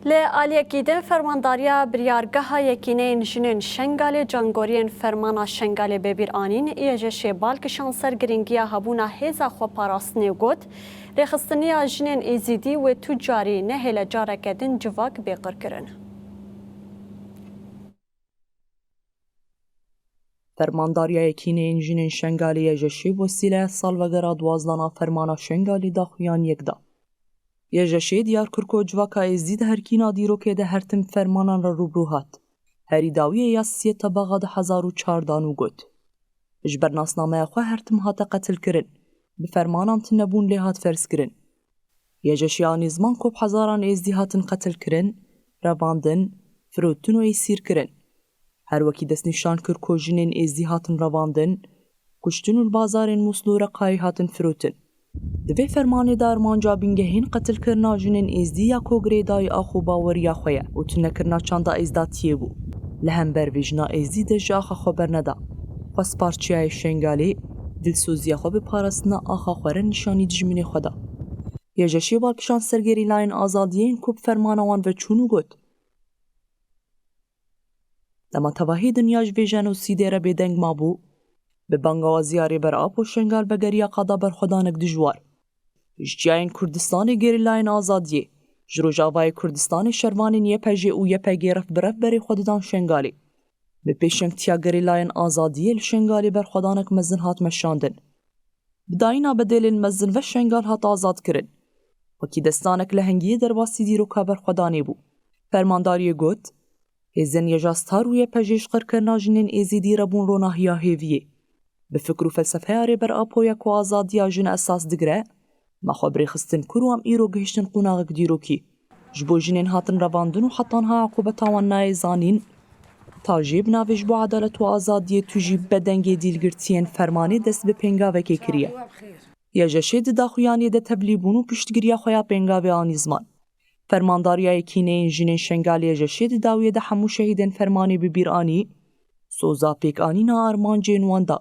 لآلیکیدن فرمانداریا بریارگاه یکینین جنین شنگال جانگورین فرمانا شنگال ببیر آنین ایجش بالکشان سرگرینگیا هبونا هیزا خو پاراستنی گوت رخصتنیا جنین ایزیدی و تجاری نهل جارکدن جواک بیقر کرن. فرمانداریا یکینین جنین شنگال ایجشی وسیله سال وگرا دوازدانا فرمانا شنگالی داخویان یک دا. یجشی دیار کرکو جواکا ازید هرکینا دیروکه ده هرتم فرمانان را روبرو هات. هری داویه یاسیه تباغا ده 1014 گوت. اجبر ناسنامه اخواه هرتم هاتا قتل کرن. بفرمانان تنبون لیهات فرس کرن. یجشی آنیزمان کوب هزاران ازدی هاتن قتل کرن، رواندن، فروتن و ایسیر کرن. هر وکی دست نشان کرکو جنین ازدی هاتن رواندن، کشتن و بازارین مسلو رقای هاتن فروتن. دوی فرمانه دار مانجا بینگهین قتل کرنا جنین ازدی یا کوگری دای آخو باوریا خویا و تنه کرنا چاندا ازداتیه بو. لهم بر ویجنا ازدی ده جاخا خبر ندا. خواست پارچیای شنگالی دلسوزیا خو به پارستنا آخا خوره نشانی دجمین خدا. یجشی بالکشان سرگری لاین آزادیین کوب فرمانوان و چونو گود. لما تواهی دنیاج ویژن و سیده را بدنگ ما بو، به بانگوازیاری بر آب و شنگال بگریا قدا بر خدانک دجوار. جایین کردستان گریلاین آزادیه، جروجاوای کردستان شروانین یه پجه و یه پگه رفت برف بری خوددان شنگالی. به پیشنگ تیا گریلاین آزادیه لشنگالی بر خدانک مزن هات مشاندن. بداینا بدلین مزن و شنگال هات آزاد کرن. وکی دستانک لهنگیه در واسی دیرو که بر خدانی بو. فرمانداری گوت، هزن یجاستار و یه پجهش قر کرنا جنین ایزیدی ربون رو ناهیا هیویه. به فکر و فلسفه آره بر آپو یکو آزادیا جن اساس دگره، ما خبری خستن کرو هم ایرو گهشتن قناغک دیرو کی. جبو جنین هاتن رواندن و حطانها عقوبتاوان نایزانین. تاجیب ناوش بو عدالت و آزادی تجیب بدنگی دیلگرتین فرمانی دست به پنگاوه که کریه. یجشی داخویانی ده تبلیبون و پشتگیری خویا پنگاوه آنیزمان. فرمانداریای کینه جنین شنگالی یجشی داویه ده همو شهیدن فرمانی ببیر آنی. سوزا پیک آنی نا آرمان جنوان دا.